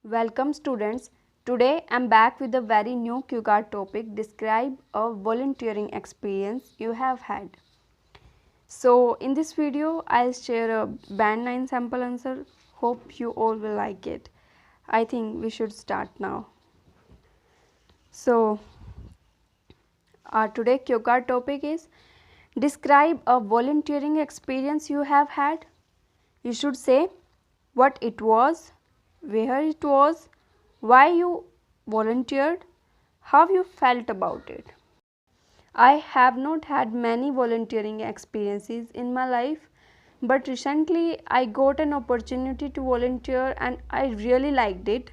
Welcome students. Today I am back with a very new QCard topic. Describe a volunteering experience you have had. So in this video I'll share a band 9 sample answer. Hope you all will like it. I think we should start now. So our today QCard topic is describe a volunteering experience you have had. You should say what it was, where it was, why you volunteered, how you felt about it. I have not had many volunteering experiences in my life, but recently I got an opportunity to volunteer and I really liked it.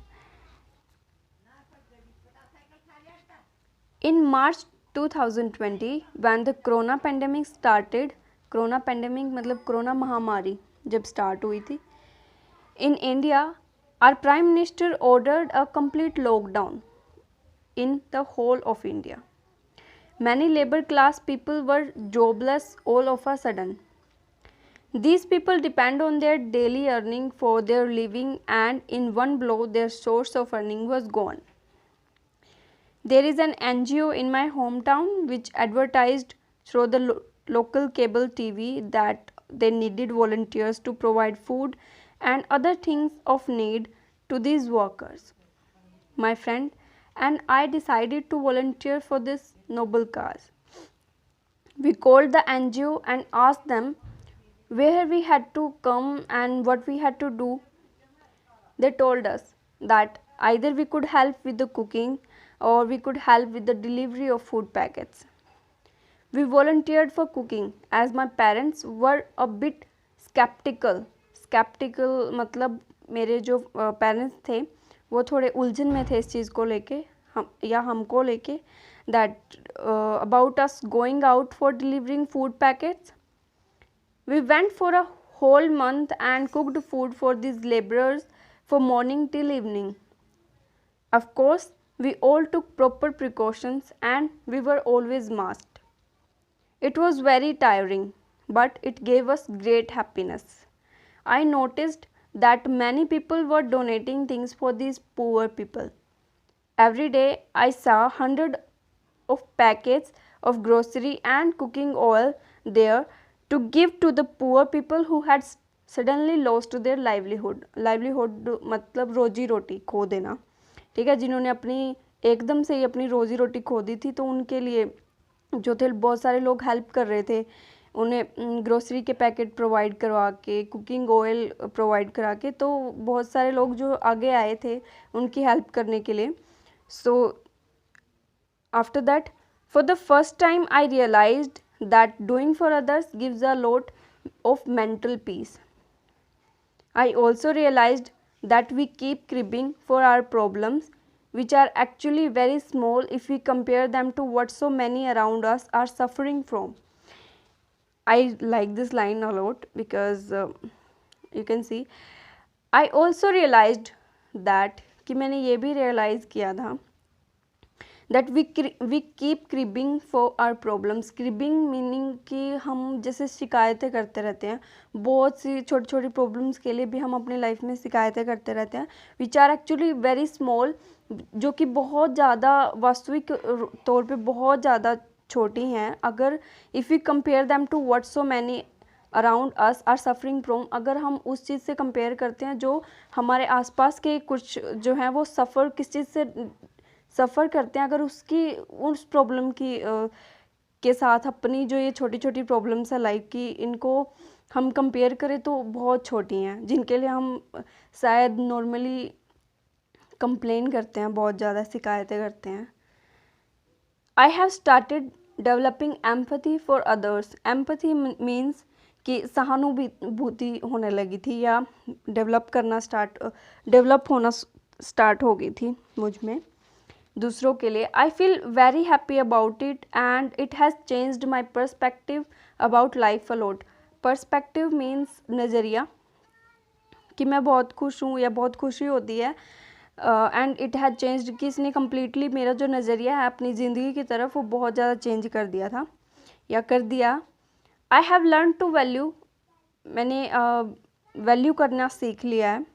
In March 2020, when the corona pandemic started, corona pandemic मतलब corona महामारी जब start हुई थी, in India, our Prime Minister ordered a complete lockdown in the whole of India. Many labor class people were jobless all of a sudden. These people depend on their daily earning for their living, and in one blow their source of earning was gone. There is an NGO in my hometown which advertised through the local cable TV that they needed volunteers to provide food and other things of need to these workers. My friend and I decided to volunteer for this noble cause. We called the NGO and asked them where we had to come and what we had to do. They told us that either we could help with the cooking or we could help with the delivery of food packets. We volunteered for cooking as my parents were a bit skeptical. Skeptical मतलब मेरे जो parents थे वो थोड़े उलझन में थे इस चीज़ को लेके हमको लेके that about us going out for delivering food packets. We went for a whole month and cooked food for these laborers for morning till evening. Of course, we all took proper precautions and we were always masked. It was very tiring, but it gave us great happiness. I noticed that many people were donating things for these poor people. Every day I saw hundreds of packets of grocery and cooking oil there to give to the poor people who had suddenly lost their livelihood. livelihood मतलब रोजी रोटी खो देना, ठीक है, जिन्होंने अपनी एकदम से ही अपनी रोजी रोटी खो दी थी, तो उनके लिए जो थे बहुत सारे लोग हेल्प कर रहे थे, उन्हें ग्रोसरी के पैकेट प्रोवाइड करवा के, कुकिंग ऑयल प्रोवाइड करा के, तो बहुत सारे लोग जो आगे आए थे उनकी हेल्प करने के लिए. So after that for the first time I realised that doing for others gives a lot of mental peace. I also realized that we keep cribbing for our problems, which are actually very small if we compare them to what so many around us are suffering from. I like this line a lot because you can see. I also realized that कि मैंने ये भी realize किया था that we keep cribbing for our problems. Cribbing meaning कि हम जैसे शिकायतें करते रहते हैं, बहुत सी छोटी छोटी प्रॉब्लम्स के लिए भी हम अपनी लाइफ में शिकायतें करते रहते हैं, which are actually very small, जो कि बहुत ज़्यादा वास्तविक तौर पे बहुत ज़्यादा छोटी हैं. अगर if you compare them to what so many around us are suffering from, अगर हम उस चीज़ से कंपेयर करते हैं जो हमारे आसपास के कुछ जो हैं वो सफ़र किस चीज़ से सफ़र करते हैं, अगर उसकी उस प्रॉब्लम की के साथ अपनी जो ये छोटी छोटी प्रॉब्लम्स है लाइफ की, इनको हम कंपेयर करें तो बहुत छोटी हैं, जिनके लिए हम शायद नॉर्मली कंप्लेन करते हैं, बहुत ज़्यादा शिकायतें करते हैं. I have started developing empathy for others. Empathy means कि सहानुभूति होने लगी थी या डेवलप होना स्टार्ट हो गई थी मुझ में दूसरों के लिए. I feel very happy about it and it has changed my perspective about life allot. Perspective means नज़रिया, कि मैं बहुत खुश हूँ या बहुत खुशी होती है, एंड इट हैज़ चेंज्ड कि इसने कम्प्लीटली मेरा जो नज़रिया है अपनी ज़िंदगी की तरफ वो बहुत ज़्यादा चेंज कर दिया था या कर दिया. I have learn to value मैंने वैल्यू करना सीख लिया है।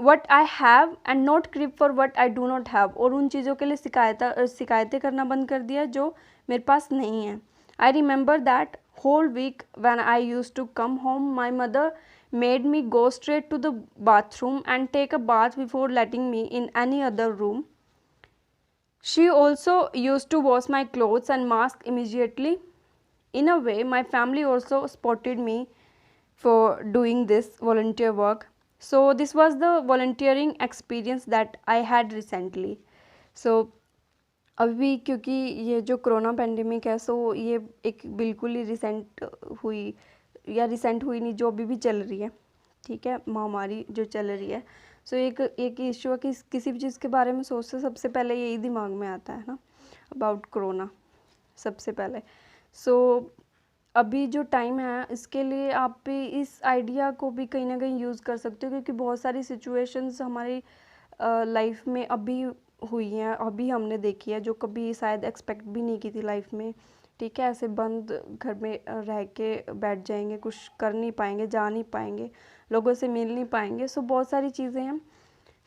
What I have and not creep for what I do not have, और उन चीज़ों के लिए शिकायतें करना बंद कर दिया जो मेरे पास नहीं है। I remember that whole week when I used to come home my mother made me go straight to the bathroom and take a bath before letting me in any other room. She also used to wash my clothes and mask immediately. In a way, my family also spotted me for doing this volunteer work. So this was the volunteering experience that I had recently. So अभी क्योंकि ये जो corona pandemic है, सो ये एक बिल्कुल ही recent हुई या रिसेंट हुई नहीं, जो अभी भी चल रही है, ठीक है, महामारी जो चल रही है। सो एक इशू है कि किसी भी चीज़ के बारे में सोचते सबसे पहले यही दिमाग में आता है ना, अबाउट कोरोना सबसे पहले। सो अभी जो टाइम है इसके लिए आप भी इस आइडिया को भी कहीं ना कहीं यूज़ कर सकते हो, क्योंकि बहुत सारी सिचुएशंस हमारी लाइफ में अभी हुई हैं, अभी हमने देखी है, जो कभी शायद एक्सपेक्ट भी नहीं की थी लाइफ में, ठीक है। ऐसे बंद घर में रह के बैठ जाएंगे, कुछ कर नहीं पाएंगे, जा नहीं पाएंगे, लोगों से मिल नहीं पाएंगे। सो बहुत सारी चीज़ें हैं।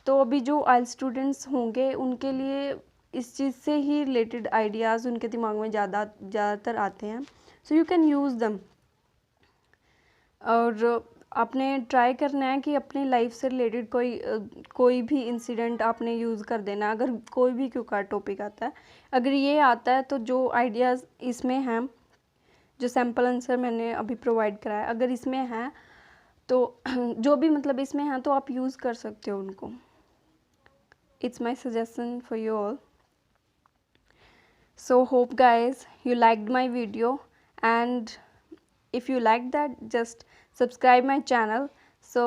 तो अभी जो आइल स्टूडेंट्स होंगे उनके लिए इस चीज़ से ही रिलेटेड आइडियाज़ उनके दिमाग में ज़्यादातर आते हैं। सो यू कैन यूज़ दम। और आपने ट्राई करना है कि अपनी लाइफ से रिलेटेड कोई भी इंसिडेंट आपने यूज़ कर देना। अगर कोई भी क्यू कार्ड टॉपिक आता है, अगर ये आता है तो जो आइडियाज़ इसमें हैं, जो सैम्पल आंसर मैंने अभी प्रोवाइड कराया, अगर इसमें हैं तो जो भी मतलब इसमें हैं तो आप यूज़ कर सकते हो उनको। It's my suggestion for you all. So hope guys you liked my video, and if you like that, just subscribe my channel, so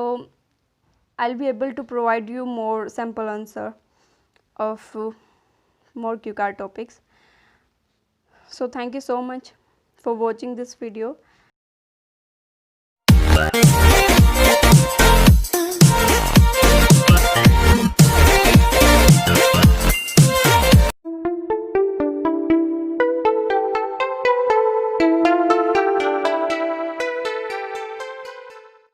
I'll be able to provide you more sample answer of more QCard topics. So thank you so much for watching this video.